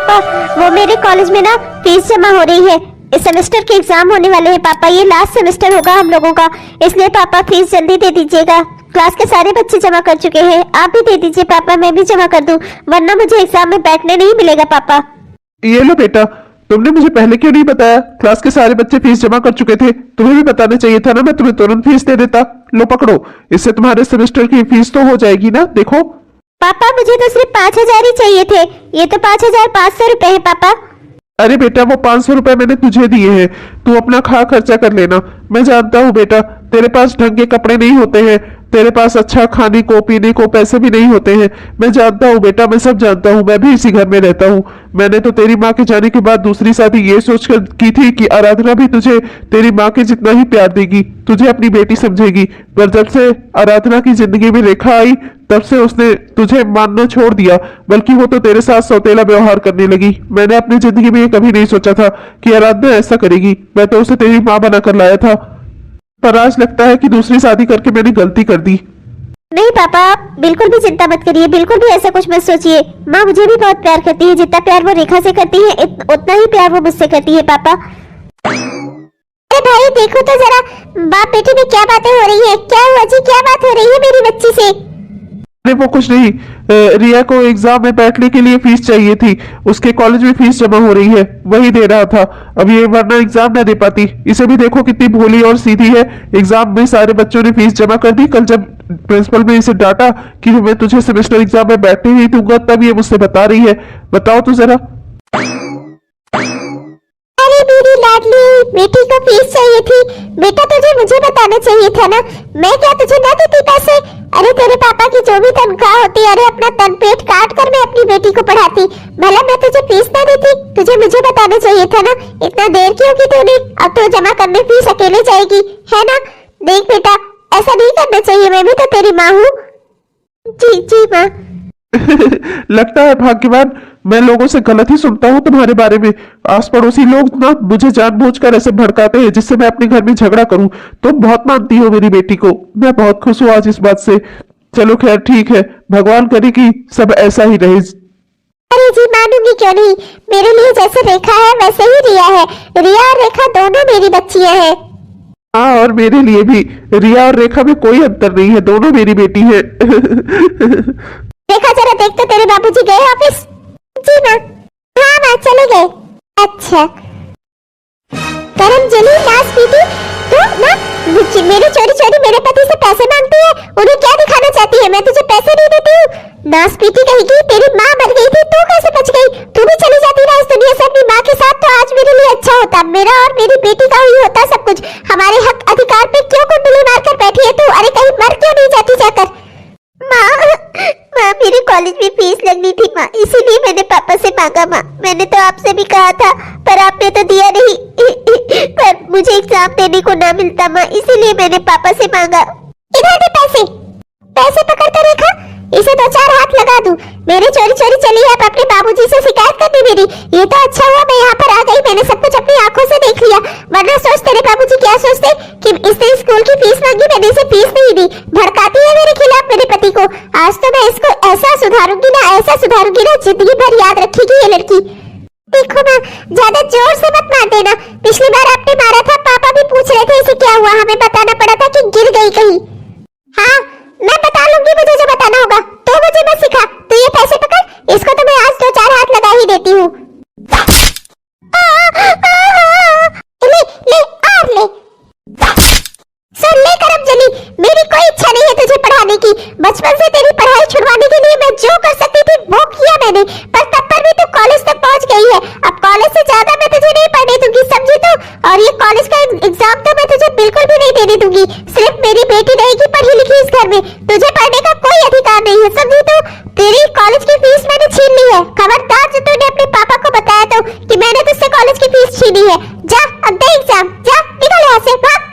पापा वो मेरे कॉलेज में ना फीस जमा हो रही है। इस सेमेस्टर के एग्जाम होने वाले हैं पापा, ये लास्ट सेमेस्टर होगा हम लोगों का, इसलिए पापा फीस जल्दी दे दीजिएगा। क्लास के सारे बच्चे जमा कर चुके हैं, आप भी दे दीजिए पापा, मैं भी जमा कर दूं, वरना मुझे एग्जाम में बैठने नहीं मिलेगा पापा। ये लो बेटा, तुमने मुझे पहले क्यों नहीं बताया? क्लास के सारे बच्चे फीस जमा कर चुके थे, तुम्हें भी बताना चाहिए था ना, मैं तुम्हें तुरंत फीस दे देता। लो पकड़ो, इससे तुम्हारे सेमेस्टर की फीस तो हो जाएगी ना। देखो पापा मुझे तो सिर्फ 5,000 ही चाहिए थे, ये तो 5,500 रुपए है पापा। अरे बेटा, वो 500 रुपए मैंने तुझे दिए हैं, तू अपना खर्चा कर लेना। मैं जानता हूँ बेटा, तेरे पास ढंग के कपड़े नहीं होते हैं, तेरे पास अच्छा खाने को पीने को पैसे भी नहीं होते हैं। मैं जानता हूँ बेटा, मैं सब जानता हूँ, मैं भी इसी घर में रहता हूँ। मैंने तो तेरी माँ के जाने के बाद दूसरी शादी ये सोचकर की थी कि आराधना भी तुझे तेरी माँ के जितना ही प्यार देगी, तुझे अपनी बेटी समझेगी। पर जब से आराधना की जिंदगी में रेखा आई, तब से उसने तुझे मानना छोड़ दिया, बल्कि वो तो तेरे साथ सौतेला व्यवहार करने लगी। मैंने अपनी जिंदगी में ये कभी नहीं सोचा था कि आराधना ऐसा करेगी। मैं तो उसे तेरी माँ बनाकर लाया था, पर आज लगता है कि दूसरी शादी करके मैंने गलती कर दी। नहीं पापा, आप बिल्कुल भी चिंता मत करिए, बिल्कुल भी ऐसा कुछ मत सोचिए। माँ मुझे भी बहुत प्यार करती है, जितना प्यार वो रेखा से करती है उतना ही प्यार वो मुझसे करती है पापा। अरे भाई देखो तो जरा, बाप बेटी में क्या बातें हो रही है? क्या हुआ जी, क्या बात हो रही है मेरी बच्ची से? अरे वो कुछ नहीं, रिया को एग्जाम में बैठने के लिए फीस चाहिए थी, उसके कॉलेज में फीस जमा हो रही है, वही दे रहा था। अब ये वरना एग्जाम ना दे पाती। इसे भी देखो कितनी भोली और सीधी है, एग्जाम में सारे बच्चों ने फीस जमा कर दी। कल जब प्रिंसिपल ने इसे डांटा कि मैं तुझे सेमेस्टर एग्जाम में बैठने नहीं दूंगा, तब ये मुझसे बता रही है। बताओ तो जरा। अरे मेरी लाडली बेटी को फीस चाहिए थी, बेटा तुझे मुझे बताना चाहिए था ना, मैं क्या तुझे ना देती पैसे? अरे तेरे पापा की जो भी तनख्वाह होती, अरे अपना तन पेट काट कर मैं अपनी बेटी को पढ़ाती, भला मैं तुझे फीस ना देती? तुझे मुझे बताना चाहिए था ना। इतना देर क्यों की तूने? अब तो जमा करने फीस अकेले जाएगी, है ना? देख बेटा, ऐसा नहीं करना चाहिए, मैं भी तो तेरी माँ हूँ। जी जी माँ। लगता है भाग्यवान, मैं लोगों से गलत ही सुनता हूँ तुम्हारे बारे में। आस पड़ोसी लोग ना मुझे जानबूझकर ऐसे भड़काते हैं जिससे मैं अपने घर में झगड़ा करूं। तुम बहुत मानती हो मेरी बेटी को, मैं बहुत खुश हूँ आज इस बात से। चलो खैर ठीक है, भगवान करे कि सब ऐसा ही रहे। अरे जी मानूंगी क्यों नहीं, मेरे लिए जैसे रेखा है वैसे ही रिया है, रिया और रेखा दोनों मेरी बच्चियां हैं। हाँ, और मेरे लिए भी रिया और रेखा में कोई अंतर नहीं है, दोनों मेरी बेटी है। देखा जरा, देख तो तेरे बाबूजी गए ऑफिस? जी माँ। हाँ माँ चले गए। अच्छा करम जली नाच पीती तो ना मेरे चोरी चोरी मेरे पति से पैसे मांगती है, उन्हें क्या दिखाना चाहती है? मैं तुझे पैसे नहीं देती हूँ। नाच पीती कहेगी, तेरी माँ मर गई थी, तू कैसे बच गई? तू भी चली जाती ना इस दुनिया से अपनी माँ के साथ, तो आज मेरे लिए अच्छा होता, मेरा और मेरी बेटी का ही होता सब कुछ। हमारे हक अधिकार पे क्यों कुंडली मारकर बैठी है तू? अरे कहीं मर क्यों नहीं जाती जाकर? माँ मेरे कॉलेज में फीस लगनी थी माँ, इसीलिए मैंने पापा से मांगा माँ। मैंने तो आपसे भी कहा था, पर आपने तो दिया नहीं। पर मुझे एग्जाम देने को ना मिलता माँ, इसीलिए मैंने पापा से मांगा। इधर दे पैसे, पैसे पकड़ कर रेखा, इसे 2-4 हाथ लगा दूं। मेरे चोरी चोरी चली है अब अपने बाबूजी से शिकायत करनी मेरी। ये तो अच्छा हुआ मैं यहाँ पर आ गई, मैंने सब कुछ अपनी आंखों से देख लिया, वरना सोच तेरे बाबूजी क्या सोचते कि इसने स्कूल की फीस मांगी, मैंने इसे फीस नहीं दी। भड़काती है मेरे खिलाफ मेरे पति को। आज तो मैं इसको ऐसा सुधारूंगी ना, ऐसा सुधारूंगी ना, जिंदगी भर याद रखेगी ये लड़की। देखो माँ, ज्यादा जोर से मत मार देना, पिछली बार आपने मारा था, पापा भी पूछ रहे थे इसे क्या हुआ, हमें बताना पड़ा था कि गिर गई कहीं। हाँ मैं बता लूंगी, मुझे जो बताना होगा, तो मुझे मत सिखा। तू ये पैसे पकड़, इसको तो मैं आज 2-4 हाथ लगा ही देती हूँ। ले ले और ले, सुन ले करमजली, मेरी कोई इच्छा नहीं है तुझे पढ़ाने की। बचपन से तेरी पढ़ाई छुड़वाने के लिए मैं जो कर सकती थी वो किया मैंने, पर तब पर भी तू कॉलेज तक पहुंच गई है। अब कॉलेज से ज्यादा मैं तुझे नहीं पढ़ने दूंगी, समझी तू? और ये कॉलेज का एग्जाम तो मैं तुझे बिल्कुल भी नहीं देने दूंगी। सिर्फ मेरी बेटी रहेगी पढ़ी लिखी इस घर में, तुझे पढ़ने का कोई अधिकार नहीं है, समझी तू? तेरी कॉलेज की फीस मैंने छीन ली है, खबरदार जो तूने अपने पापा को बताया तो कि मैंने तुझसे कॉलेज की फीस छीनी है। जा अब दे एग्जाम, जा निकल यहाँ से, भाग।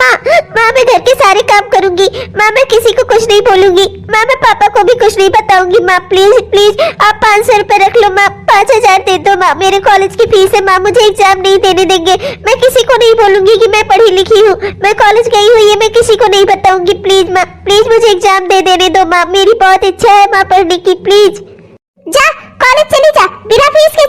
माँ मैं घर के सारे काम करूंगी माँ, मैं किसी को कुछ नहीं बोलूंगी माँ, मैं पापा को भी कुछ नहीं बताऊंगी माँ। प्लीज प्लीज आप 500 रुपए रख लो माँ, 5000 दे दो माँ, मेरे कॉलेज की फीस है माँ, मुझे एग्जाम नहीं देने देंगे। मैं किसी को नहीं बोलूंगी कि मैं पढ़ी लिखी हूँ, मैं कॉलेज गई हुई है, मैं किसी को नहीं बताऊंगी। प्लीज माँ, प्लीज मुझे एग्जाम दे देने दो माँ, मेरी बहुत इच्छा है माँ पढ़ने की, प्लीज। जा कॉलेज चली जा, बिना फीस के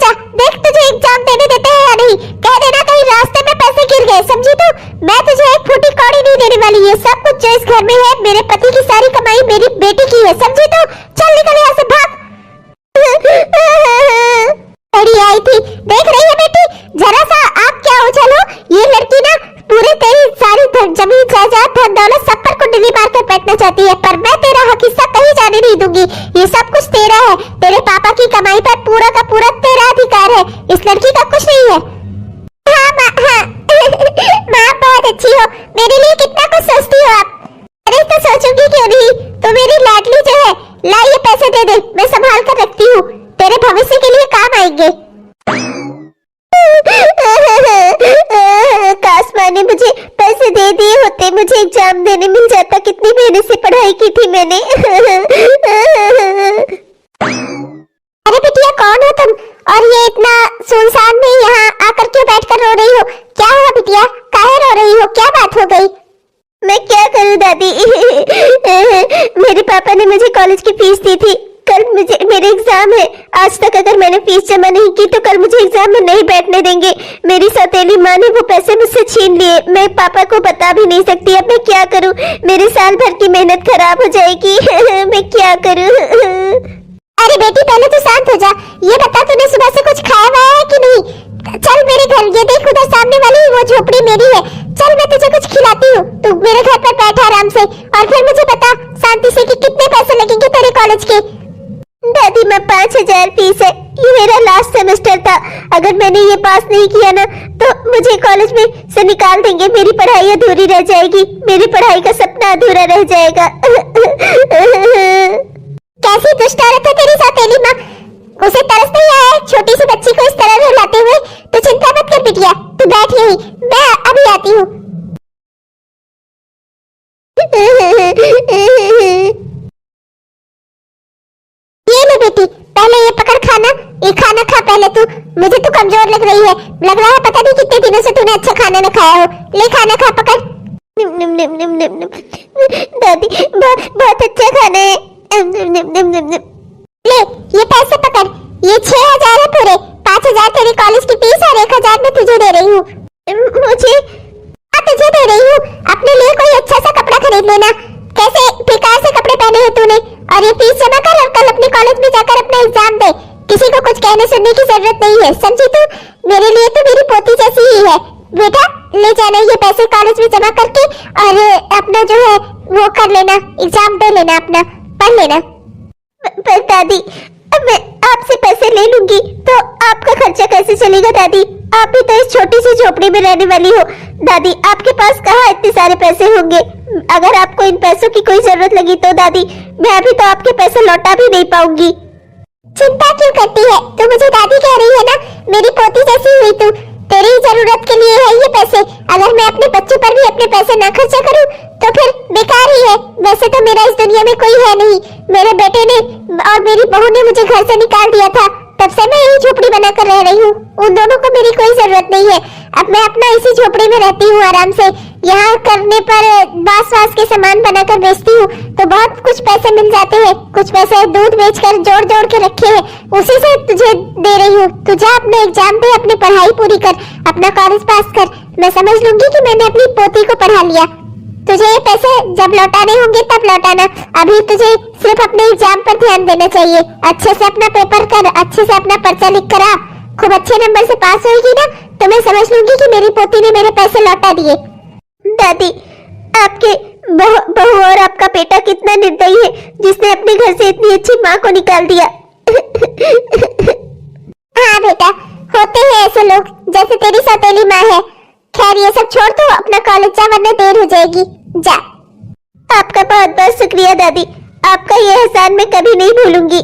बड़ी आई थी, देख रही है बेटी, जरा सा आप क्या उछलो, ये लड़की ना पूरे तेरी सारी जमीन जायदाद धन दौलत सब पर कुंडली मार कर बैठना चाहती है, पर मैं तेरा हक हिस्सा कहीं जाने नहीं दूंगी। ये सब कुछ तेरा है, तेरे पापा की कमाई पर पूरा का पूरा तेरा अधिकार है, इस लड़की का कुछ नहीं है। हाँ माँ, हाँ माँ बहुत अच्छी हो, मेरे लिए कितना कुछ सोचती हो आप। अरे तो सोचूंगी क्यों नहीं, तो मेरी लाडली जो है, ला ये पैसे दे दे, मैं संभाल कर रखती हूँ, तेरे भविष्य के लिए काम आएंगे। काश माँ ने मुझे पैसे दे दिए होते, मुझे एग्जाम देने मिल जाता, कितनी मेहनत से पढ़ाई की थी मैंने। अरे बिटिया कौन हो तुम, और ये इतना सुनसान में यहाँ आकर क्यों बैठकर रो रही हो? क्या हुआ बिटिया, काहे रो रही हो, क्या बात हो गई? मैं क्या करूं दादी, मेरे पापा ने मुझे कॉलेज की फीस दी थी, कल मेरे एग्जाम है, आज तक अगर मैंने फीस जमा नहीं की तो कल मुझे एग्जाम में नहीं बैठने देंगे। मेरी सौतेली माँ ने वो पैसे मुझसे छीन लिए, मैं पापा को बता भी नहीं सकती, अब मैं क्या करूं, मेरे साल भर की मेहनत खराब हो जाएगी। मैं क्या करूं? अरे बेटी पहले तो शांत हो जा, ये बता तूने सुबह से कुछ खाया हुआ है कि नहीं? चल मेरे घर, ये देख उधर सामने वाली वो झोपड़ी मेरी है, चल मैं तुझे कुछ खिलाती हूँ, तू मेरे घर पर बैठा आराम से, और फिर मुझे बता शांति से कि कितने पैसे लगेंगे तेरे कॉलेज के। दादी मैं 5000 फीस है, ये मेरा लास्ट सेमेस्टर था, अगर मैंने ये पास नहीं किया ना तो मुझे कॉलेज में से निकाल देंगे, मेरी पढ़ाई अधूरी रह जाएगी, मेरी पढ़ाई का सपना अधूरा रह जाएगा। कैसी दुष्ट औरत है तेरी सौतेली माँ, उसे तरस नहीं आया छोटी सी बच्ची को इस तरह रुलाते हुए? तो चिंता मत कर बिटिया, तू बैठ यहीं, मैं अभी आती हूँ। ये ले बेटी, पहले ये पकड़ खाना, ये खाना खा पहले तू, मुझे तू कमजोर लग रही है, लग रहा है पता नहीं कितने दिनों से तूने अच्छा खाना न खाया हो, ले खाना खा, पकड़। निम निम निम निम निम निम। दादी बहुत अच्छा खाना है, निम निम निम निम निम। ले ये पैसे पकड़, ये 6000 है पूरे, 5000 तेरी कॉलेज की फीस और 1000 मैं तुझे दे रही हूँ। मुझे तुझे दे रही हूँ, अपने लिए कोई अच्छा सा कपड़ा खरीद लेना, कैसे बेकार से कपड़े पहने हैं तूने, और ये फीस जमा कर और कल अपने कॉलेज में जाकर अपना एग्जाम दे, किसी को कुछ कहने सुनने की जरूरत नहीं है, समझी तू? मेरे लिए तो मेरी पोती जैसी ही है बेटा, ले जाना ये पैसे कॉलेज में जमा करके और अपना जो है वो कर लेना, एग्जाम दे लेना, अपना पढ़ लेना। पर दादी अब मैं आपसे पैसे ले लूंगी तो आपका खर्चा कैसे चलेगा दादी, आप भी तो इस छोटी सी झोपड़ी में रहने वाली हो। दादी आपके पास कहाँ इतने सारे पैसे होंगे, अगर आपको इन पैसों की कोई जरूरत लगी तो दादी मैं अभी तो आपके पैसे लौटा भी नहीं पाऊंगी। चिंता क्यों करती है, तू मुझे दादी कह रही है ना, मेरी पोती जैसी हुई तू, तेरी जरूरत के लिए है ये पैसे, अगर मैं अपने बच्चों पर भी अपने पैसे ना खर्चा करूं तो फिर बेकार ही है। वैसे तो मेरा इस दुनिया में कोई है नहीं, मेरे बेटे ने और मेरी बहू ने मुझे घर से निकाल दिया था, तब से मैं यही झोपड़ी बनाकर रह रही हूँ, उन दोनों को मेरी कोई जरूरत नहीं है, अब मैं अपना इसी झोपड़ी में रहती हूँ आराम से, यहाँ करने पर बांस के सामान बनाकर बेचती हूँ तो बहुत कुछ पैसे मिल जाते हैं, कुछ पैसे दूध बेचकर जोड़ जोड़ के रखे हैं, उसी से तुझे दे रही हूँ। तू जा अपने एग्जाम दे, अपनी पढ़ाई पूरी कर, अपना कॉलेज पास कर, मैं समझ लूंगी कि मैंने अपनी पोती को पढ़ा लिया। तुझे ये पैसे जब लौटाने होंगे तब लौटाना, अभी तुझे सिर्फ अपने एग्जाम पर ध्यान देना चाहिए, अच्छे से अपना पेपर कर, अच्छे से अपना पर्चा लिख कर आ, खूब अच्छे नंबर से पास होगी ना तो मैं समझ लूंगी कि मेरी पोती ने मेरे पैसे लौटा दिए। दादी आपके बहू और आपका बेटा कितना निर्दयी है जिसने अपने घर से इतनी अच्छी माँ को निकाल दिया। हाँ बेटा होते हैं ऐसे लोग जैसे तेरी सौतेली माँ है। खैर ये सब छोड़ दो, अपना कॉलेज जा वरना देर हो जाएगी, जा। आपका बहुत बहुत शुक्रिया दादी, आपका ये एहसान मैं कभी नहीं भूलूंगी।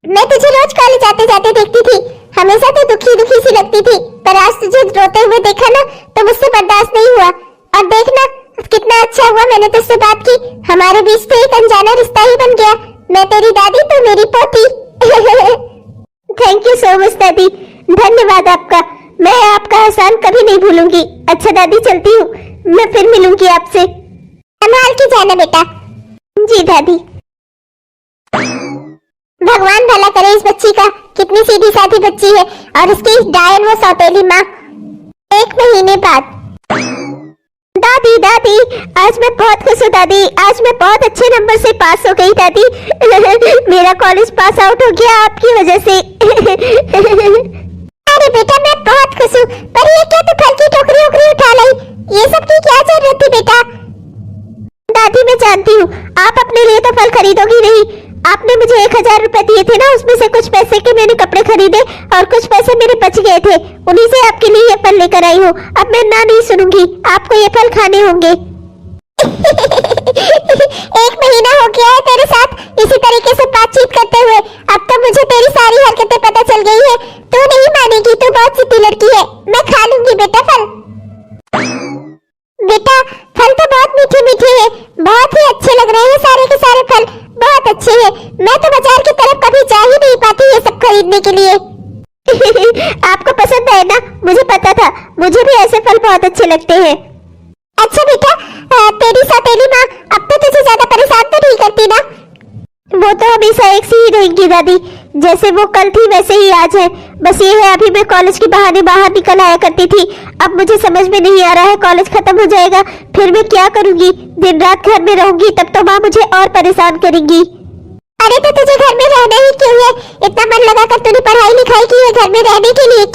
मैं तुझे रोज कॉलेज आते जाते देखती थी, हमेशा तो दुखी दुखी सी लगती थी, पर आज तुझे रोते हुए देखा ना तो मुझसे बर्दाश्त नहीं हुआ, और देखना कितना अच्छा हुआ मैंने तुझसे बात की, हमारे बीच तो एक अनजाना रिश्ता ही बन गया, मैं तेरी दादी तो मेरी पोती। थैंक यू सो मच दादी, धन्यवाद आपका, मैं आपका एहसान कभी नहीं भूलूंगी। अच्छा दादी चलती हूँ, मैं फिर मिलूंगी आपसे। संभाल के जाना बेटा। जी दादी। भगवान भला करे इस बच्ची का, कितनी सीधी साधी बच्ची है, और उसकी डायल वो सौतेली माँ। 1 महीने बाद दादी दादी, आज मैं बहुत खुश हूँ दादी, आज मैं बहुत अच्छे नंबर से पास हो गई दादी। मेरा कॉलेज पास आउट हो गया आपकी वजह से। अरे बेटा मैं बहुत खुश हूँ, पर ये क्या तू फल की टोकरी ओकरी उठा लाई? ये सब की क्या जरूरत थी बेटा? दादी मैं जानती हूँ आप अपने लिए तो फल खरीदोगी नहीं। आपने मुझे 1000 रुपए दिए थे ना, उसमें से कुछ पैसे के मैंने कपड़े खरीदे और कुछ पैसे मेरे बच गए थे, उन्हीं से आपके लिए ये फल लेकर आई हूँ। अब मैं ना नहीं सुनूंगी, आपको ये फल खाने होंगे। 1 महीना हो गया है तेरे साथ इसी तरीके से बातचीत करते हुए, अब तो मुझे तेरी सारी हरकतें पता चल गई है। तू नहीं मानेगी, तू बहुत सीधी लड़की है। मैं खा लूंगी बेटा फल। बेटा फल तो बहुत मीठे मीठे हैं, बहुत ही अच्छे लग रहे हैं सारे के सारे फल, बहुत अच्छे हैं। मैं तो बाजार की तरफ कभी जा ही नहीं पाती ये सब खरीदने के लिए। आपको पसंद है ना, मुझे पता था, मुझे भी ऐसे फल बहुत अच्छे लगते हैं। अच्छा बेटा, तेरी सौतेली माँ अब तो तुझे ज्यादा परेशान तो नहीं करती ना? वो तो हमेशा एक सी ही रहेंगी दादी, जैसे वो कल थी वैसे ही आज है। बस ये है अभी मैं कॉलेज के बहाने बाहर निकल आया करती थी, अब मुझे समझ में नहीं आ रहा है कॉलेज खत्म हो जाएगा फिर मैं क्या करूंगी? दिन रात घर में रहूंगी तब तो माँ मुझे और परेशान करेंगी। अरे तो तुझे घर में रहना ही क्यों है? इतना मन लगा कर तूने पढ़ाई लिखाई की है घर में रहने के लिए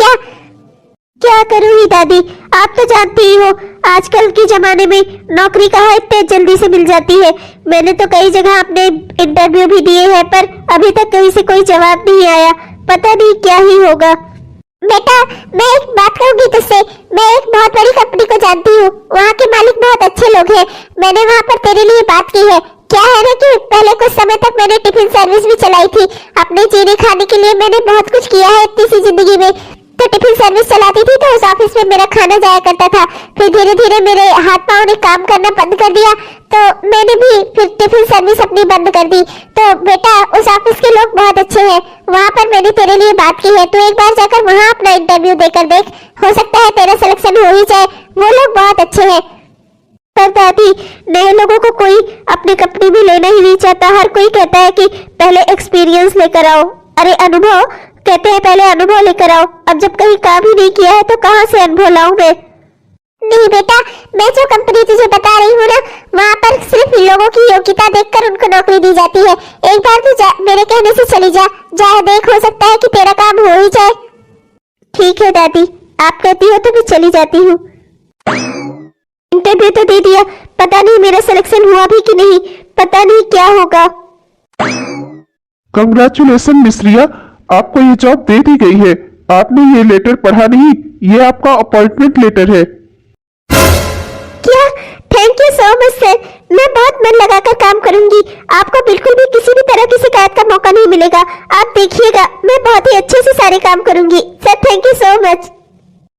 क्या करूंगी दादी? आप तो जानती ही हो आजकल के जमाने में नौकरी कहाँ इतने जल्दी से मिल जाती है। मैंने तो कई जगह अपने इंटरव्यू भी दिए हैं पर अभी तक कहीं से कोई जवाब नहीं आया, पता नहीं क्या ही होगा। बेटा मैं एक बात कहूंगी तुझसे, मैं एक बहुत बड़ी कंपनी को जानती हूँ, वहाँ के मालिक बहुत अच्छे लोग हैं। मैंने वहाँ पर तेरे लिए बात की है। क्या है ना कि पहले कुछ समय तक मैंने टिफिन सर्विस भी चलाई थी, अपने जीने खाने के लिए मैंने बहुत कुछ किया है इतनी सी जिंदगी में। तो टिफिन सर्विस चलाती थी तो उस ऑफिस में मेरा खाना जाया करता था, फिर धीरे धीरे मेरे हाथ पाँव ने काम करना बंद कर दिया तो मैंने भी फिर टिफिन सर्विस अपनी बंद कर दी। तो बेटा उस ऑफिस के लोग बहुत अच्छे हैं, वहाँ पर मैंने तेरे लिए बात की है, तू एक बार जाकर वहाँ अपना इंटरव्यू देकर देख, हो सकता है तेरा सिलेक्शन हो ही जाए। वो लोग बहुत अच्छे हैं। पर दादी नए लोगों को कोई अपनी कंपनी में लेना ही नहीं चाहता, हर कोई कहता है कि पहले एक्सपीरियंस लेकर आओ। अरे अनुभव कहते हैं पहले अनुभव लेकर आओ, अब जब कहीं काम ही नहीं किया है तो कहाँ से अनुभव लाऊं मैं? नहीं बेटा, मैं जो कंपनी तुझे बता रही हूँ ना, वहाँ पर सिर्फ लोगों की योग्यता देखकर उनको नौकरी दी जाती है। एक बार तू मेरे कहने से चली जा देख, हो सकता है कि तेरा काम हो ही जाए। ठीक है दादी, आप कहती हो तो मैं चली जाती हूँ। इंटरव्यू तो दे दिया, पता नहीं मेरा सिलेक्शन हुआ भी कि नहीं, पता नहीं क्या होगा। कंग्रेचुलेशन मिस रिया, आपको ये जॉब दे दी गई है। आपने ये लेटर पढ़ा नहीं, ये आपका अपॉइंटमेंट लेटर है। क्या? Thank you so much sir, मैं बहुत मन लगाकर काम करूंगी, आपको बिल्कुल भी किसी भी तरह की शिकायत का मौका नहीं मिलेगा। आप देखिएगा मैं बहुत ही अच्छे से सारे काम करूंगी sir, thank you so much.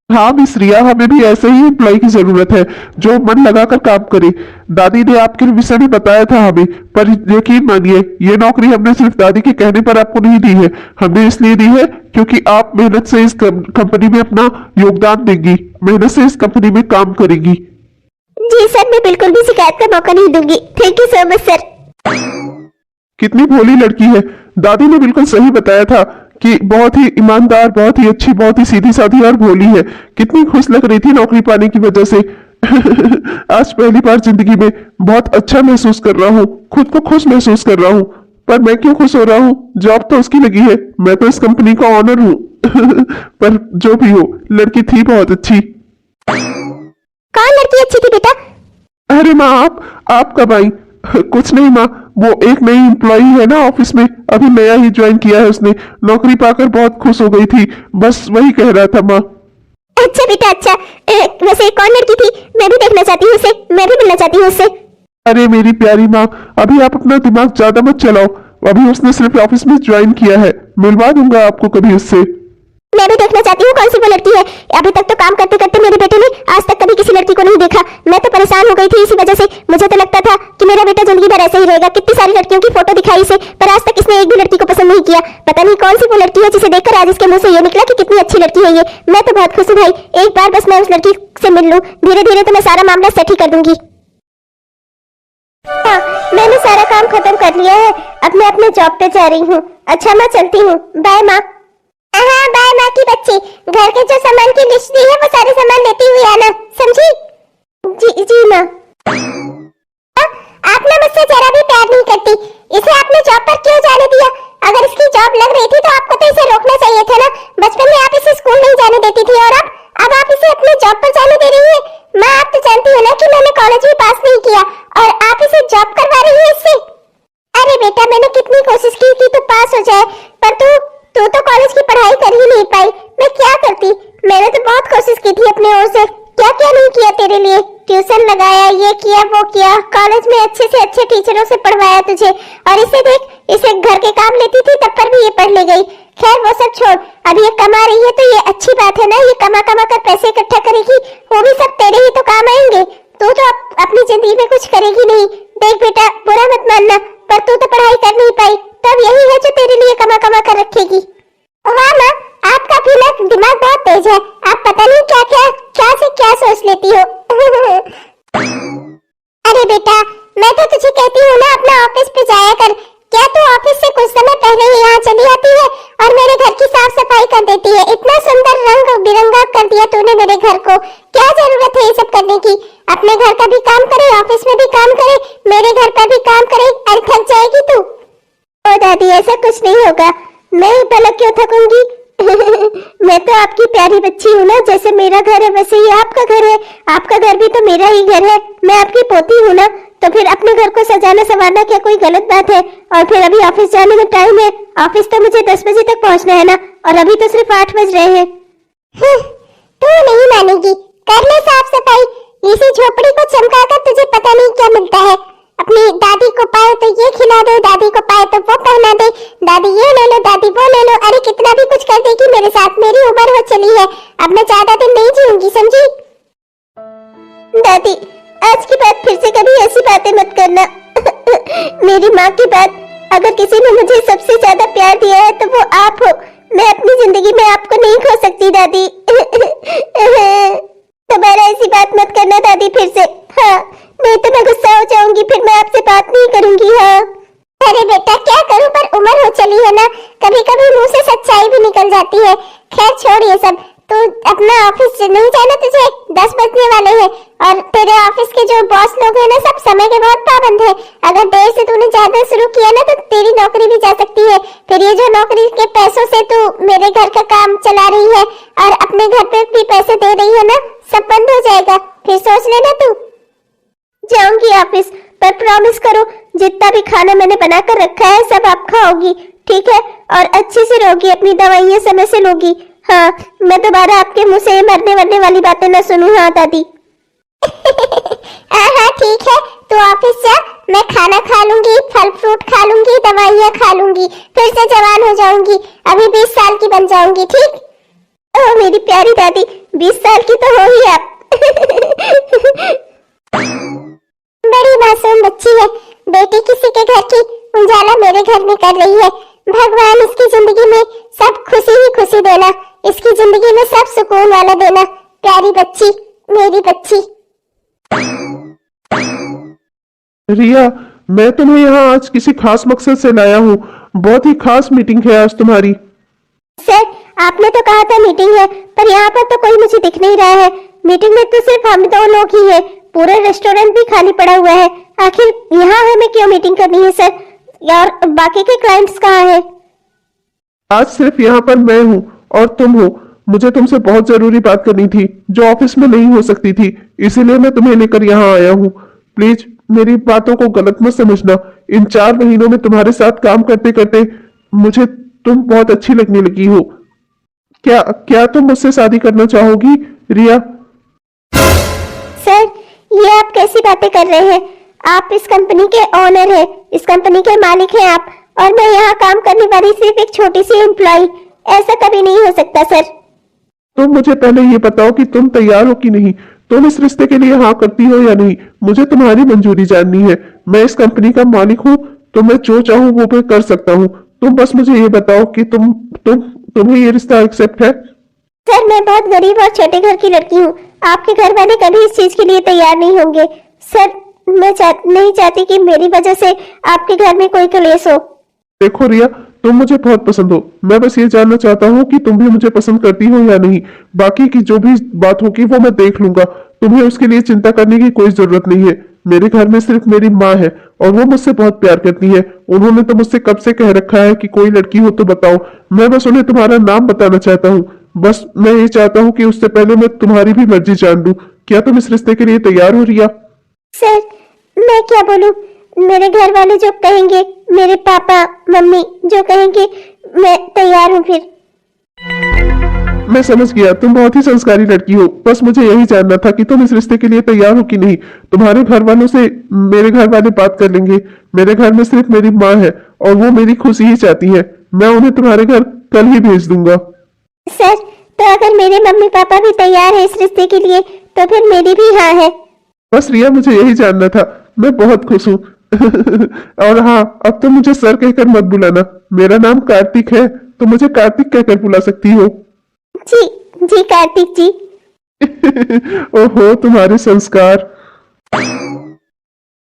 हाँ मिस रिया, हमें भी ऐसे ही एम्प्लॉय की जरूरत है जो मन लगाकर काम करे। दादी ने आपके विषय में बताया था हमें, पर यकीन मानिए ये नौकरी हमने सिर्फ दादी के कहने पर आपको नहीं दी है, हमने इसलिए दी है क्योंकि आप मेहनत से इस कंपनी में अपना योगदान देंगी, मेहनत से इस कंपनी में काम करेंगी। जी सर, मैं बिल्कुल भी शिकायत का मौका नहीं दूंगी, thank you so much sir. कितनी भोली लड़की है, दादी ने बिल्कुल सही बताया था कि बहुत ही ईमानदार, बहुत ही अच्छी, बहुत ही सीधी साधी और भोली है। कितनी खुश लग रही थी नौकरी पाने की वजह से। आज पहली बार जिंदगी में बहुत अच्छा महसूस कर रहा हूँ, खुद को खुश महसूस कर रहा हूँ। पर मैं क्यों खुश हो रहा हूँ? जॉब तो उसकी लगी है, मैं तो इस कंपनी का ऑनर हूँ। पर जो भी हो, लड़की थी बहुत अच्छी। कौन लड़की अच्छी थी बेटा? अरे माँ, आप कब आई? कुछ नहीं माँ, वो एक नई एम्प्लॉई है ना ऑफिस में, अभी नया ही ज्वाइन किया है उसने, नौकरी पाकर बहुत खुश हो गई थी, बस वही कह रहा था माँ। अच्छा बेटा अच्छा, वैसे कौन लड़की थी? मैं भी देखना चाहती हूँ उसे, मैं भी मिलना चाहती हूँ उससे। अरे मेरी प्यारी माँ, अभी आप अपना दिमाग ज्यादा मत चलाओ, अभी उसने सिर्फ ऑफिस में ज्वाइन किया है, मिलवा दूंगा आपको कभी उससे। मैं भी देखना चाहती हूँ कौन सी वो लड़की है। अभी तक तो काम करते करते मेरे बेटे ने आज तक कभी किसी लड़की को नहीं देखा, मैं तो परेशान हो गई थी इसी वजह से। मुझे तो लगता था कि मेरा बेटा जिंदगी भर ऐसे ही रहेगा, कितनी सारी लड़कियों की फोटो दिखाई इसे, पर आज तक इसने एक भी लड़की को पसंद नहीं किया। पता नहीं कौन सी वो लड़की है जिसे देखकर आज इसके मुंह से ये निकला कि कितनी अच्छी लड़की है ये। मैं तो बहुत खुश हूँ भाई, एक बार बस मैं उस लड़की से मिल लूँ, धीरे धीरे तो मैं सारा मामला सेट ही कर दूंगी। हाँ, मैंने सारा काम खत्म कर लिया है, अब मैं अपने जॉब पे जा रही हूँ। अच्छा मैं चलती हूँ, बाय माँ। हाँ बाय माँ की बच्ची, घर के जो सामान की लिस्ट दी है वो सारे सामान लेती हुई आना, समझी? जी जी माँ। आप ना मुझसे जरा भी प्यार नहीं करती, इसे आपने जॉब पर क्यों जाने दिया? अगर इसकी जॉब लग रही थी तो आपको तो इसे रोकना चाहिए था ना। बचपन में आप इसे स्कूल नहीं जाने देती थी और अब आप इसे अपने जॉब पर जाने दे रही है। माँ, आप तो जानती हो ना कि मैंने कॉलेज भी पास नहीं किया और आप इसे जॉब करवा रही है इससे। अरे बेटा, मैंने कितनी कोशिश की थी तो पास हो जाए, पर तू तो कॉलेज की पढ़ाई कर ही नहीं पाई। मैं क्या करती? मैंने तो बहुत कोशिश की थी अपने ओर से, क्या क्या नहीं किया तेरे लिए। ट्यूशन लगाया, ये किया वो किया, कॉलेज में अच्छे से अच्छे टीचरों से पढ़वाया तुझे, और इसे देख, इसे घर के काम लेती थी तब पर भी ये पढ़ ले गई। खैर वो सब छोड़, अब ये कमा रही है तो ये अच्छी बात है ना। ये कमा कमा कर पैसे इकट्ठा करेगी, वो भी सब तेरे ही तो काम आएंगे। तू तो अपनी जिंदगी में कुछ करेगी नहीं। देख बेटा, बुरा मत मानना, पर तू तो पढ़ाई कर नहीं पाई, तब यही है जो तेरे लिए कमा कमा कर रखेगी। वाह माँ, आपका भी ना दिमाग बहुत तेज है, आप पता नहीं क्या क्या क्या से क्या सोच लेती हो। अरे बेटा, मैं तो तुझे कहती हूँ ना, अपना ऑफिस पे जाया कर। क्या तू ऑफिस से कुछ समय पहले ही यहाँ चली आती है और मेरे घर की साफ सफाई कर देती है? इतना सुंदर रंग बिरंगा कर दिया तूने मेरे घर को, क्या जरूरत है ये सब करने की? अपने घर का भी काम करे, ऑफिस में भी काम करे, मेरे घर पर भी काम करे। अरे थक जाएगी तू। ओ दादी, ऐसा कुछ नहीं होगा, मैं भला क्यों थकूंगी? मैं तो आपकी प्यारी बच्ची हूँ ना, जैसे मेरा घर है वैसे ही आपका घर है, आपका घर भी तो मेरा ही घर है। मैं आपकी पोती हूँ ना, तो फिर अपने घर को सजाना संवारना क्या कोई गलत बात है? और फिर अभी ऑफिस जाने में टाइम है, ऑफिस तो मुझे 10 बजे तक पहुँचना है ना, और अभी तो सिर्फ 8 बज रहे हैं। तू नहीं मानेगी, कर ले साफ सफाई। इसी झोपड़ी को चमकाकर तुझे पता नहीं क्या मिलता है। अपनी दादी को पाए तो ये खिला दो, दादी को पाए तो वो पहना दे, दादी ये ले लो, दादी वो ले लो। अरे कितना भी कुछ कर देगी मेरे साथ, मेरी उम्र हो चली है, अब मैं ज्यादा दिन नहीं जीऊंगी, समझी? दादी, आज की बात फिर से कभी ऐसी बातें मत करना। मेरी माँ की बात, अगर किसी ने मुझे सबसे ज्यादा प्यार दिया है तो वो आप हो। मैं अपनी जिंदगी में आपको नहीं खो सकती दादी। दोबारा ऐसी बात मत करना दादी फिर से, हाँ, नहीं तो मैं गुस्सा हो जाऊंगी, फिर मैं आपसे बात नहीं करूंगी। हाँ अरे बेटा, क्या करूं, पर उम्र हो चली है ना, कभी कभी मुंह से सच्चाई भी निकल जाती है। खैर छोड़ ये सब, तू अपना ऑफिस नहीं जाना, तुझे 10 बजने वाले हैं, और तेरे ऑफिस के जो बॉस लोग हैं ना, सब समय के बहुत पाबंद है। अगर देर से तूने जाना शुरू किया ना तो तेरी नौकरी भी जा सकती है। फिर ये जो नौकरी के पैसों से तू मेरे घर का काम चला रही है और अपने घर पे भी पैसे दे रही है ना, सब बंद हो जाएगा, फिर सोच लेना तू। जाऊंगी ऑफिस, पर प्रॉमिस करो जितना भी खाना मैंने बनाकर रखा है सब आप खाओगी, ठीक है? और अच्छे से रहोगी, अपनी दवाइयाँ समय से लोगी। हाँ, मैं दोबारा आपके मुंह से मरने वरने वाली बातें ना सुनूं। हाँ दादी। हाँ ठीक है, तू ऑफिस जा, मैं खाना खा लूंगी, फल फ्रूट खा लूंगी, दवाइयाँ खा लूंगी, फिर से जवान हो जाऊंगी, अभी 20 साल की बन जाऊंगी, ठीक? ओह मेरी प्यारी दादी, 20 साल की तो हो ही आप। बड़ी मासूम बच्ची है, बेटी किसी के घर की, उजाला मेरे घर में कर रही है। भगवान इसकी जिंदगी में सब खुशी ही खुशी देना, इसकी जिंदगी में सब सुकून वाला देना। प्यारी बच्ची, मेरी बच्ची। रिया, मैं तुम्हें यहाँ आज किसी खास मकसद से लाया हूँ। बहुत ही खास मीटिंग है आज तुम्हारी। सर, आपने तो कहा था मीटिंग है, पर यहाँ पर तो कोई मुझे दिख नहीं रहा है। मीटिंग में तो सिर्फ हम 2 लोग ही हैं, पूरा रेस्टोरेंट भी खाली पड़ा हुआ है। आखिर यहाँ हमें क्यों मीटिंग करनी है सर? और बाकी के क्लाइंट्स कहाँ हैं? आज सिर्फ यहाँ पर मैं हूँ और तुम हो। मुझे तुमसे बहुत जरूरी बात करनी थी जो ऑफिस में नहीं हो सकती थी, इसीलिए मैं तुम्हें लेकर यहाँ आया हूँ। प्लीज मेरी बातों को गलत मत समझना। इन 4 महीनों में तुम्हारे साथ काम करते करते मुझे तुम बहुत अच्छी लगने लगी हो। क्या तुम मुझसे शादी करना चाहोगी रिया? सर, ये आप कैसी बातें कर रहे हैं? आप इस कंपनी के ओनर हैं, इस कंपनी के मालिक हैं आप, और मैं यहाँ काम करने वाली सिर्फ एक छोटी सी एम्प्लॉय। ऐसा कभी नहीं हो सकता सर। तुम मुझे पहले ये बताओ कि तुम तैयार हो कि नहीं, तुम इस रिश्ते के लिए हाँ करती हो या नहीं। मुझे तुम्हारी मंजूरी जाननी है। मैं इस कंपनी का मालिक हूँ, तो मैं जो चाहूँ वो मैं कर सकता हूँ। तुम बस मुझे ये बताओ कि तुम्हें ये रिश्ता एक्सेप्ट है? सर, मैं बहुत गरीब और छोटे घर की लड़की हूँ, आपके घर वाले कभी इस चीज के लिए तैयार नहीं होंगे। सर, मैं नहीं चाहती कि मेरी वजह से आपके घर में कोई कलेश हो। देखो रिया, तुम मुझे बहुत पसंद हो। मैं बस ये जानना चाहता हूँ कि तुम भी मुझे पसंद करती हो या नहीं। बाकी की जो भी बात होगी वो मैं देख लूंगा। तुम्हें उसके लिए चिंता करने की कोई जरूरत नहीं है। मेरे घर में सिर्फ मेरी माँ है और वो मुझसे बहुत प्यार करती है। उन्होंने तो मुझसे कब से कह रखा है कि कोई लड़की हो तो बताओ। मैं बस उन्हें तुम्हारा नाम बताना चाहता हूँ। बस मैं ये चाहता हूँ कि उससे पहले मैं तुम्हारी भी मर्जी जान लूं। क्या तुम इस रिश्ते के लिए तैयार हो रिया? सर मैं क्या बोलूं, मेरे घर वाले जो कहेंगे, मेरे पापा मम्मी जो कहेंगे, मैं तैयार हूँ। फिर मैं समझ गया, तुम बहुत ही संस्कारी लड़की हो। बस मुझे यही जानना था कि तुम इस रिश्ते के लिए तैयार हो कि नहीं। तुम्हारे घर वालों से मेरे घर वाले बात कर लेंगे। मेरे घर में सिर्फ मेरी माँ है और वो मेरी खुशी ही चाहती है। मैं उन्हें तुम्हारे घर कल ही भेज दूंगा। सर तो अगर मेरे मम्मी पापा भी तैयार है इस रिश्ते के लिए तो फिर मेरी भी हाँ है। बस रिया, मुझे यही जानना था। मैं बहुत खुश हूँ। और हाँ, अब तो मुझे सर कहकर मत बुलाना। मेरा नाम कार्तिक है तो मुझे कार्तिक कहकर बुला सकती हो। जी जी कार्तिक जी। ओहो, तुम्हारे संस्कार।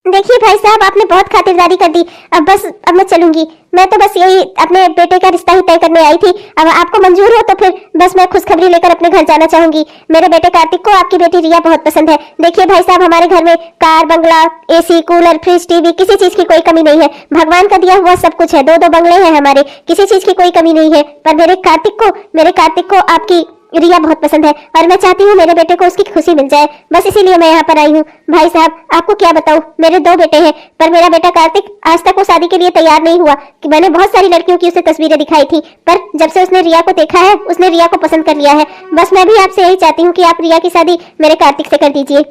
देखिए भाई साहब, आपने बहुत खातिरदारी कर दी। अब मैं चलूंगी। मैं तो बस यही अपने बेटे का रिश्ता ही तय करने आई थी। अब आपको मंजूर हो तो फिर बस मैं खुशखबरी लेकर अपने घर जाना चाहूंगी। मेरे बेटे कार्तिक को आपकी बेटी रिया बहुत पसंद है। देखिए भाई साहब, हमारे घर में कार, बंगला, एसी, कूलर, फ्रिज, टीवी, किसी चीज की कोई कमी नहीं है। भगवान का दिया हुआ सब कुछ है। 2-2 बंगले हैं हमारे, किसी चीज की कोई कमी नहीं है। पर मेरे कार्तिक को आपकी रिया बहुत पसंद है और मैं चाहती हूँ मेरे बेटे को उसकी खुशी मिल जाए। बस इसीलिए मैं यहाँ पर आई हूँ। भाई साहब, आपको क्या बताऊँ, मेरे 2 बेटे हैं पर मेरा बेटा कार्तिक आज तक वो शादी के लिए तैयार नहीं हुआ। कि मैंने बहुत सारी लड़कियों की उसे तस्वीरें दिखाई थी, पर जब से उसने रिया को देखा है उसने रिया को पसंद कर लिया है। बस मैं भी आपसे यही चाहती हूँ कि आप रिया की शादी मेरे कार्तिक से कर दीजिए।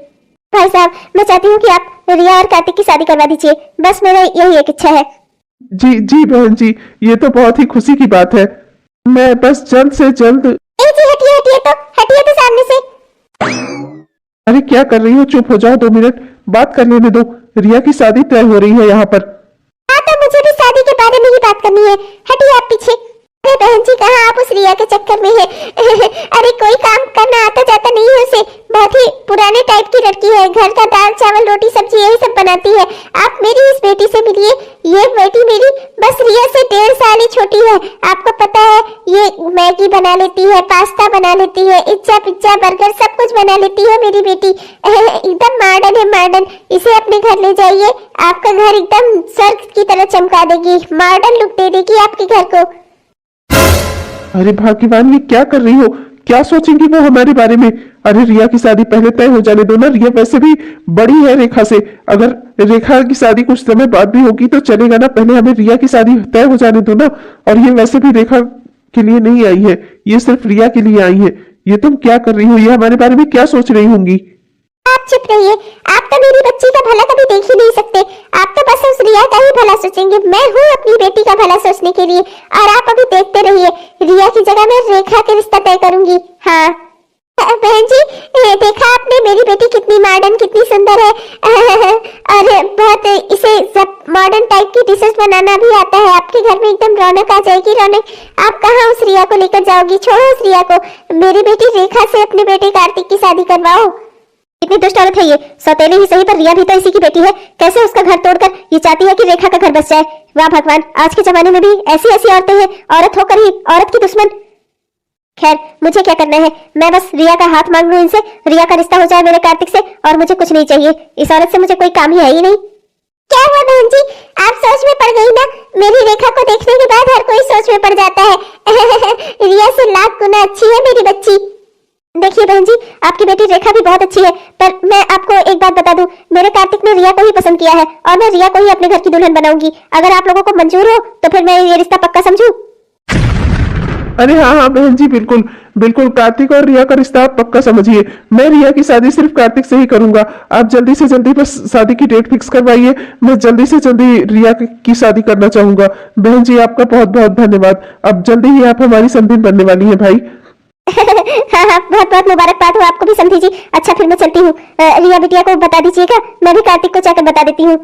भाई साहब, मैं चाहती हूँ कि आप रिया और कार्तिक की शादी करवा दीजिए। बस मेरा यही एक इच्छा है। जी जी बहन जी, ये तो बहुत ही खुशी की बात है। मैं बस जल्द से जल्द। जी हटिए तो सामने से। अरे क्या कर रही हो? चुप हो जाओ, 2 मिनट बात कर लेने दो। रिया की शादी तय हो रही है यहाँ पर। हाँ तो मुझे भी शादी के बारे में ही बात करनी है। हटिए आप पीछे। अरे बहन जी, कहाँ आप उस रिया के चक्कर में है? अरे कोई काम करना आता जाता नहीं है उसे। बहुत ही पुराने टाइप की लड़की है। घर का दाल चावल रोटी सब्जी यही सब बनाती है। आप मेरी इस बेटी से मिलिए। ये बेटी मेरी बस रिया से 1.5 साल ही छोटी है। आपको पता है, ये मैगी बना लेती है, पास्ता बना लेती है, इज्जा पिज्जा बर्गर सब कुछ बना लेती है मेरी बेटी। एकदम मॉडर्न है, मॉडर्न। इसे अपने घर ले जाइए, आपका घर एकदम स्वर्ग की तरह चमका देगी, मॉडर्न लुक दे देगी आपके घर को। अरे भाग्यवान, ये क्या कर रही हो? क्या सोचेंगी वो हमारे बारे में? अरे रिया की शादी पहले तय हो जाने दो ना। रिया वैसे भी बड़ी है रेखा से। अगर रेखा की शादी कुछ समय बाद भी होगी तो चलेगा ना। पहले हमें रिया की शादी तय हो जाने दो ना। और ये वैसे भी रेखा के लिए नहीं आई है, ये सिर्फ रिया के लिए आई है। ये तुम क्या कर रही हो? ये हमारे बारे में क्या सोच रही होंगी? आप चुप रहिए। आप तो मेरी बच्ची का भला कभी देख ही नहीं सकते। आप तो बस उस रिया का ही भला सोचेंगे। मैं हूँ अपनी बेटी का भला सोचने के लिए। और आप अभी देखते रहिए, रिया की जगह मैं रेखा के रिश्ता तय करूंगी। हाँ बहन जी, देखा आपने मेरी बेटी कितनी मॉडर्न, कितनी सुंदर है। और बहुत इसे सब मॉडर्न टाइप की डिशेस बनाना भी आता है। आपके घर में एकदम रौनक आ जाएगी, रौनक। आप कहाँ उस रिया को लेकर जाओगी? छोड़ो उस रिया को। मेरी बेटी रेखा से अपने बेटे कार्तिक की शादी करवाओ। इतनी दुष्ट औरत है ये। सौतेली ही सही, पर रिया भी तो इसी की बेटी है। कैसे उसका घर तोड़कर ये चाहती है कि रेखा का घर बस जाए। वाह भगवान, आज के जमाने में भी ऐसी ऐसी औरतें हैं। औरत होकर ही औरत की दुश्मन। खैर, मुझे क्या करना है? मैं बस रिया का हाथ मांग लूं इनसे, रिया का रिश्ता हो जाए मेरे कार्तिक से, और मुझे कुछ नहीं चाहिए। इस औरत से मुझे कोई काम ही है ही नहीं। क्या हुआ बहन जी, आप सोच में पड़ गई ना? मेरी रेखा को देखने के बाद हर कोई सोच में पड़ जाता है। रिया से लाख गुना अच्छी है मेरी बच्ची। देखिए बहन जी, आपकी बेटी रेखा भी बहुत अच्छी है, पर मैं आपको एक बात बता दूं, मेरे कार्तिक ने रिया को ही पसंद किया है और मैं रिया को ही अपने घर की दुल्हन बनाऊंगी। अगर आप लोगों को मंजूर हो तो फिर मैं ये रिश्ता पक्का समझूं। अरे हाँ हाँ बहन जी, बिल्कुल बिल्कुल। कार्तिक और रिया का रिश्ता आप पक्का समझिए। मैं रिया की शादी सिर्फ कार्तिक से ही करूंगा। आप जल्दी से जल्दी बस शादी की डेट फिक्स करवाइए। मैं जल्दी से जल्दी रिया की शादी करना चाहूंगा। बहन जी, आपका बहुत बहुत धन्यवाद। अब जल्दी ही आप हमारी समधिन बनने वाली है भाई। हाँ हाँ, बहुत बहुत मुबारकबाद हो आपको भी समझी जी। अच्छा फिर मैं चलती हूँ। रिया बिटिया को बता दीजिएगा, मैं भी कार्तिक को जाकर बता देती हूँ।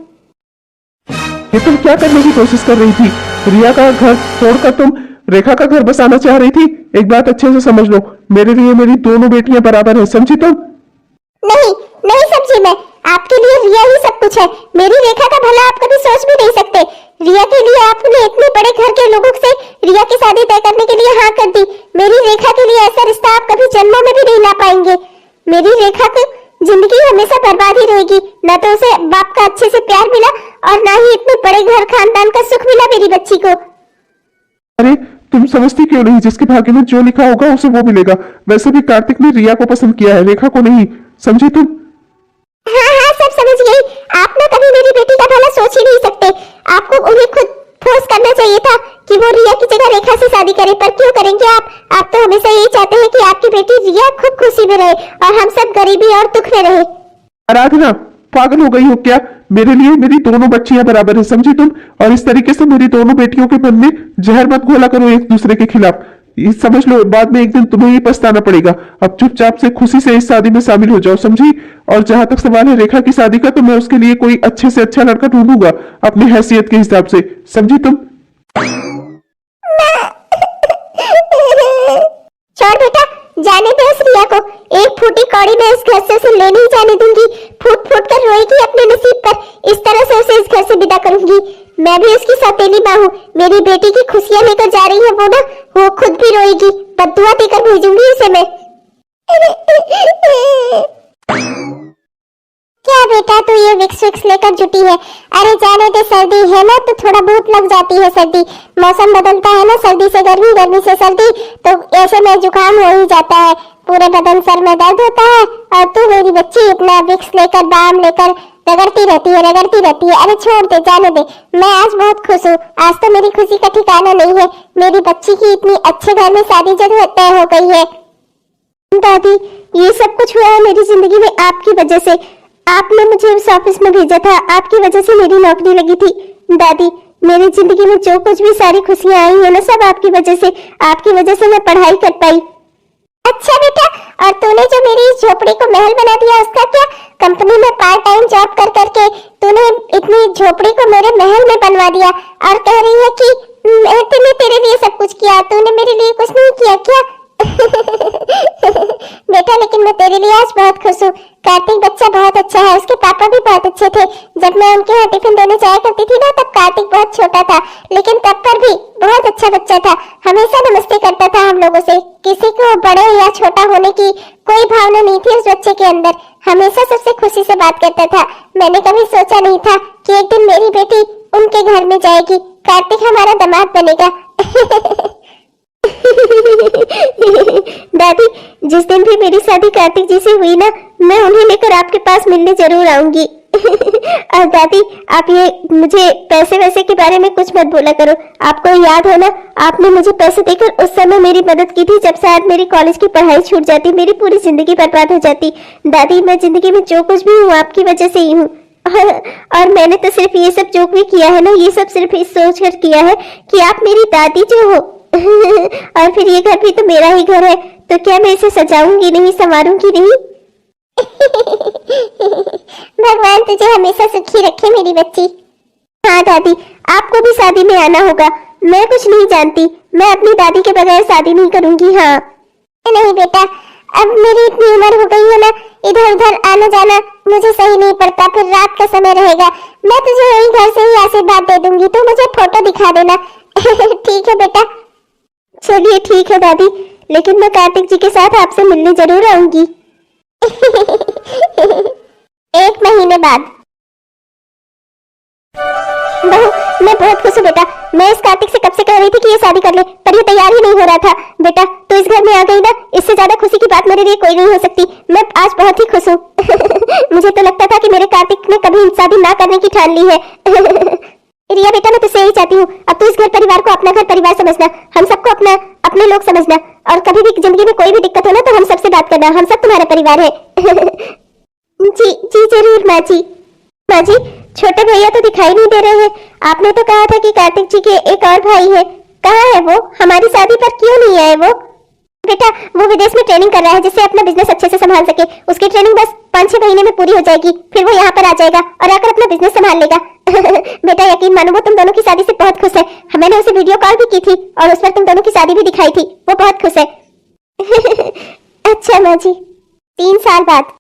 ये तुम क्या करने की कोशिश कर रही थी? रिया का घर छोड़कर तुम रेखा का घर बसाना चाह रही थी? एक बात अच्छे से समझ लो, मेरे लिए मेरी दोनों बेटियां बराबर है, समझी तुम? नहीं नहीं समझी मैं। आपके लिए रिया ही सब कुछ है। मेरी रेखा का भला आप कभी सोच भी नहीं सकते। रिया के लिए आपने इतने बड़े घर के लोगों से रिया की शादी तय करने के लिए हाँ कर दी। मेरी रेखा के लिए ऐसा रिश्ता आप कभी जन्मों में भी नहीं ला पाएंगे। मेरी रेखा को जिंदगी बर्बाद ही रहेगी। ना तो उसे बाप का अच्छे से प्यार मिला और ना ही इतने बड़े घर खानदान का सुख मिला मेरी बच्ची को। अरे तुम समझती क्यों नहीं, जिसके भाग्य में जो लिखा होगा उसे वो मिलेगा। वैसे भी कार्तिक ने रिया को पसंद किया है, रेखा को नहीं, समझी तुम? हाँ हाँ सब समझ गई। आप ना कभी मेरी बेटी का भला सोच ही नहीं सकते। आपको उन्हें खुद फोर्स करना चाहिए था कि वो रिया की जगह रेखा से शादी करे, पर क्यों करेंगे आप? आप तो हमेशा यही चाहते हैं कि आपकी बेटी रिया खूब खुशी में रहे और हम सब गरीबी और दुख में रहे। आराधना पागल हो गई हो क्या? मेरे लिए मेरी दोनों बच्चियां बराबर है, समझी तुम? और इस तरीके से मेरी दोनों बेटियों के मन में जहर मत घोला करो एक दूसरे के खिलाफ। ये समझ लो, बाद में एक दिन तुम्हें ही पछताना पड़ेगा। अब चुपचाप से खुशी से इस शादी में शामिल हो जाओ, समझी? और जहां तक सवाल है रेखा की शादी का, तो मैं उसके लिए कोई अच्छे से अच्छा लड़का ढूंढूंगा अपनी हैसियत के हिसाब से, समझी तुम? छोड़ बेटा, जाने दे उस रिया को। एक फूटी कौड़ी मैं इस घर से उसे ले नहीं जाने दूंगी। फूट फूट कर रोएगी अपने नसीब पर। इस तरह से उसे इस घर से विदा करूंगी। मैं भी उसकी सौतेली मां हूं। मेरी बेटी की खुशियां लेकर जा रही है वो ना, वो खुद भी रोएगी। बद्दुआ देकर भेजूंगी उसे मैं। क्या बेटा तू ये विक्स विक्स लेकर जुटी है? अरे जाने दे, सर्दी है ना तो थोड़ा बहुत लग जाती है सर्दी। मौसम बदलता है ना, सर्दी से गर्मी, गर्मी से सर्दी, तो ऐसे में जुकाम हो ही जाता है। पूरे बदन सर में दर्द होता है और तू मेरी बच्ची इतना विक्स लेकर बाम लेकर रगड़ती रहती है, रगड़ती रहती है। अरे छोड़ दे, जाने दे। मैं आज बहुत खुश हूँ। आज तो मेरी खुशी का ठिकाना नहीं है। मेरी बच्ची की इतनी अच्छे घर में शादी जब तय हो गई है। दादी ये सब कुछ हुआ है मेरी जिंदगी में आपकी वजह से। आपने मुझे उस ऑफिस में भेजा था, आपकी वजह से मेरी नौकरी लगी थी। दादी मेरी जिंदगी में जो कुछ भी सारी खुशियां आई है ना, सब आपकी वजह से। आपकी वजह से मैं पढ़ाई कर पाई। अच्छा बेटा, और तूने जो मेरी इस झोपड़ी को महल बना दिया उसका क्या? कंपनी में पार्ट टाइम जॉब कर करके तूने इतनी झोपड़ी को मेरे महल में बनवा दिया और कह रही है कि मैंने तेरे लिए सब कुछ किया, तूने मेरे लिए कुछ नहीं किया क्या? बेटा लेकिन मैं तेरे लिए आज बहुत खुश हूँ। कार्तिक बच्चा बहुत अच्छा है, उसके पापा भी बहुत अच्छे थे। जब मैं उनके यहाँ टिफिन देने जाया करती थी ना, तब कार्तिक बहुत छोटा था, लेकिन तब पर भी बहुत अच्छा बच्चा था। हमेशा नमस्ते करता था हम लोगों से। किसी को बड़े या छोटा होने की कोई भावना नहीं थी उस बच्चे के अंदर। हमेशा सबसे खुशी से बात करता था। मैंने कभी सोचा नहीं था कि एक दिन मेरी बेटी उनके घर में जाएगी, कार्तिक हमारा दामाद बनेगा। दादी जिस दिन भी मेरी शादी कार्तिक जी से हुई ना, मैं उन्हें लेकर आपके पास मिलने जरूर आऊंगी। और दादी आप ये मुझे पैसे वैसे के बारे में कुछ मत बोला करो। आपको याद है ना, आपने मुझे पैसे देकर उस समय मेरी मदद की थी, जब शायद मेरी कॉलेज की पढ़ाई छूट जाती, मेरी पूरी जिंदगी बर्बाद हो जाती। दादी मैं जिंदगी में जो कुछ भी हूँ आपकी वजह से ही हूँ। और मैंने तो सिर्फ ये सब जो भी किया है ना, ये सब सिर्फ इस सोच कर किया है कि आप मेरी दादी जो हो। और फिर ये घर भी तो मेरा ही घर है, तो क्या मैं इसे सजाऊंगी नहीं, संवारूंगी नहीं? भगवान तुझे हमेशा सुखी रखे मेरी बच्ची। हाँ दादी आपको भी शादी में आना होगा। मैं कुछ नहीं जानती, मैं अपनी दादी के बगैर शादी नहीं करूंगी। हाँ नहीं बेटा, अब मेरी इतनी उम्र हो गई है ना, इधर उधर आना जाना मुझे सही नहीं पड़ता। फिर रात का समय रहेगा, मैं तुझे वही घर से ही आशीर्वाद दे दूंगी, तो मुझे फोटो दिखा देना। ठीक है बेटा? चलिए ठीक है दादी, लेकिन मैं कार्तिक जी के साथ आपसे मिलने जरूर आऊंगी। 1 महीने बाद। बहू मैं बहुत खुश हूँ बेटा। मैं इस कार्तिक से कब से कह रही थी कि ये शादी कर ले, पर ये तैयार ही नहीं हो रहा था। बेटा तो इस घर में आ गई ना, इससे ज्यादा खुशी की बात मेरे लिए कोई नहीं हो सकती। मैं आज बहुत ही खुश हूँ। मुझे तो लगता था कि मेरे कार्तिक ने कभी शादी ना करने की ठान ली है। रिया बेटा मैं तुझसे यही चाहती हूँ, अब तू इस घर परिवार को अपना घर परिवार समझना, हम सबको अपना अपने लोग समझना, और कभी भी जिंदगी में कोई भी दिक्कत हो ना तो हम सबसे बात करना, हम सब तुम्हारा परिवार है। जी जी जरूर माँ जी। माँ जी छोटे भैया तो दिखाई नहीं दे रहे हैं। आपने तो कहा था कि कार्तिक जी के एक और भाई है, कहाँ है वो? हमारी शादी पर क्यों नहीं आए वो? बेटा वो विदेश में ट्रेनिंग कर रहा है, जिससे अपना बिजनेस अच्छे से संभाल सके। उसकी ट्रेनिंग बस 5-6 महीने में पूरी हो जाएगी, फिर वो यहाँ पर आ जाएगा और आकर अपना बिजनेस संभाल लेगा। बेटा यकीन मानो वो तुम दोनों की शादी से बहुत खुश है। मैंने उसे वीडियो कॉल भी की थी और उस पर तुम दोनों की शादी भी दिखाई थी, वो बहुत खुश है। अच्छा माँ जी। 3 साल बाद।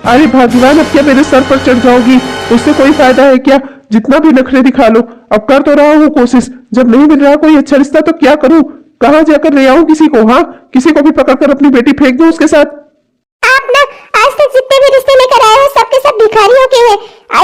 अरे भगवान अब क्या मेरे सर पर चढ़ जाओगी? उससे कोई फायदा है क्या? जितना भी नखरे दिखा लो, अब कर तो रहा हूँ कोशिश। जब नहीं मिल रहा कोई अच्छा रिश्ता तो क्या करूँ? कहाँ जाकर ले आऊं किसी को? हाँ किसी को भी पकड़कर अपनी बेटी फेंक दूं उसके साथ? आप ना आज तक जितने भी रिश्ते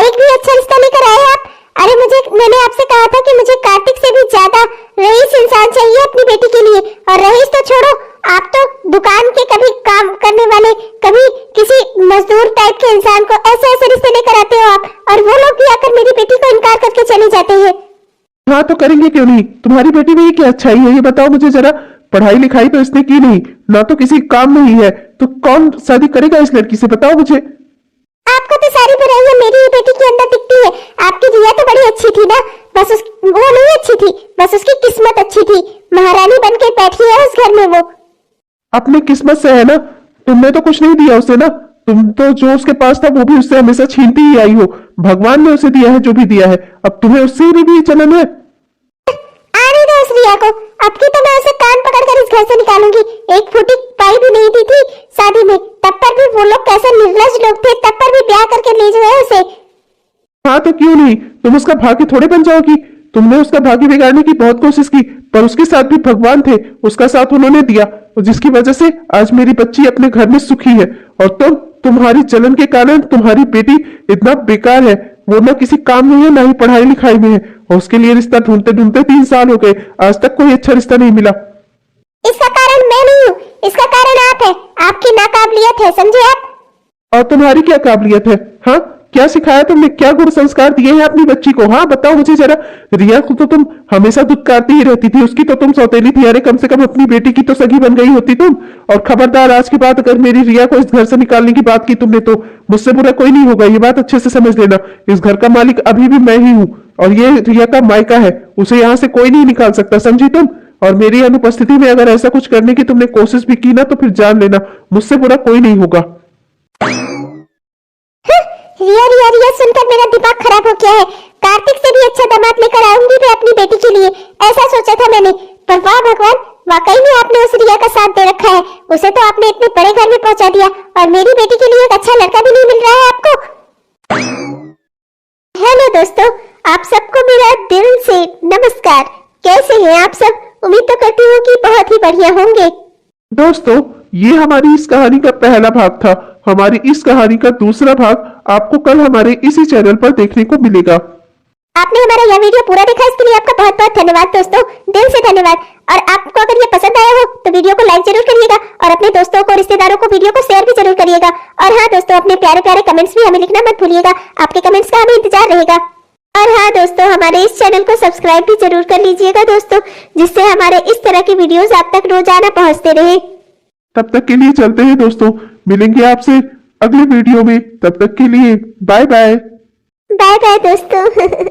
एक भी अच्छा रिश्ता लेकर आए आप? अरे मैंने आपसे कहा था कि मुझे कार्तिक से भी ज्यादा रईस इंसान चाहिए अपनी बेटी के लिए। और रईस तो छोड़ो, आप तो दुकान के कभी काम करने वाले, कभी किसी मजदूर टाइप के इंसान को ऐसे ऐसे रिश्ते लेकर आते हो आप, और वो लोग भी आकर मेरी बेटी को इनकार करके चले जाते हैं। हाँ तो करेंगे क्यों नहीं? तुम्हारी बेटी में ये क्या अच्छाई है ये बताओ मुझे जरा। पढ़ाई लिखाई तो इसने की नहीं, ना तो किसी काम नहीं है, तो कौन शादी करेगा इस लड़की से, बताओ मुझे। आपको तो सारी बुराइयां मेरी बेटी के अंदर दिखती है। आपकी रिया तो बड़ी अच्छी थी ना, बस वो नहीं अच्छी थी, बस उसकी किस्मत अच्छी थी। महारानी बन के बैठी है उस घर में वो। अपनी किस्मत से है ना, तुमने तो कुछ नहीं दिया उसे ना। तुम तो जो उसके पास था वो भी उससे हमेशा छीनती ही आई हो। भगवान ने उसे दिया है जो भी दिया है, अब तुम्हें उससे भी जलन है। आने दो उस रिया को, अब की तो मैं उसे कान पकड़कर इस घर से निकालूंगी। एक फुटी पाई भी नहीं दी थी शादी में, तब पर भी वो लोग कैसे निर्लज लोग थे, तब पर भी ब्याह करके ले गए उसे। हाँ तो क्यों नहीं, तुम उसका भाग्य थोड़े बन जाओगी। तुमने उसका भाग्य बिगाड़ने की बहुत कोशिश की, पर उसके साथ भी भगवान थे, उसका साथ उन्होंने दिया, जिसकी वजह से आज मेरी बच्ची अपने घर में सुखी है। और तुम्हारी जलन के कारण तुम्हारी बेटी इतना बेकार है, वो ना किसी काम में है ना ही पढ़ाई लिखाई में है, और उसके लिए रिश्ता ढूंढते ढूंढते 3 साल हो गए, आज तक कोई अच्छा रिश्ता नहीं मिला। इसका कारण मैं नहीं हूँ, इसका कारण आप है, आपकी नाकाबिलियत है, समझे आप? और तुम्हारी क्या काबिलियत है? हाँ, क्या सिखाया तुमने, क्या गुण संस्कार दिए हैं अपनी बच्ची को? हाँ बताओ मुझे जरा। रिया को तो तुम हमेशा दुत्कारती ही रहती थी, उसकी तो तुम सौतेली थी। अरे कम से कम अपनी बेटी की तो सगी बन गई होती तुम। और खबरदार, आज के बाद अगर मेरी रिया को इस घर से निकालने की बात की तुमने तो मुझसे बुरा कोई नहीं होगा, ये बात अच्छे से समझ लेना। इस घर का मालिक अभी भी मैं ही हूँ, और ये रिया का मायका है, उसे यहाँ से कोई नहीं निकाल सकता, समझी तुम? और मेरी अनुपस्थिति में अगर ऐसा कुछ करने की तुमने कोशिश भी की ना तो फिर जान लेना, मुझसे बुरा कोई नहीं होगा। रिया रिया रिया सुनकर मेरा दिमाग खराब हो गया है। कार्तिक से भी अच्छा दामाद लेकर आऊंगी मैं अपनी बेटी के लिए, ऐसा सोचा था मैंने। पर वाह भगवान, वाकई में आपने उस रिया का साथ दे रखा है। उसे तो आपने इतने बड़े घर में पहुंचा दिया, और मेरी बेटी के लिए एक अच्छा लड़का भी नहीं मिल रहा है आपको। हेलो दोस्तों, आप सबको मेरा दिल से नमस्कार। कैसे हैं आप सब? उम्मीद तो करती हूँ कि बहुत ही बढ़िया होंगे। दोस्तों, ये हमारी इस कहानी का पहला भाग था। हमारी इस कहानी का दूसरा भाग आपको कल हमारे इसी चैनल पर देखने को मिलेगा। आपने हमारा यह वीडियो पूरा देखा, इसके लिए आपका बहुत बहुत धन्यवाद दोस्तों, दिल से धन्यवाद। और आपको अगर ये पसंद आया हो तो वीडियो को लाइक जरूर करिएगा, और अपने दोस्तों को, रिश्तेदारों को वीडियो को शेयर भी जरूर करिएगा। और हाँ दोस्तों, अपने प्यारे प्यारे कमेंट्स भी हमें लिखना मत भूलिएगा, आपके कमेंट्स का हमें इंतजार रहेगा। और हाँ दोस्तों, हमारे इस चैनल को सब्सक्राइब भी जरूर कर लीजिएगा दोस्तों, जिससे हमारे इस तरह की वीडियोस आप तक रोजाना पहुंचते रहे। तब तक के लिए चलते हैं दोस्तों, मिलेंगे आपसे अगले वीडियो में। तब तक के लिए बाय बाय। बाय बाय दोस्तों।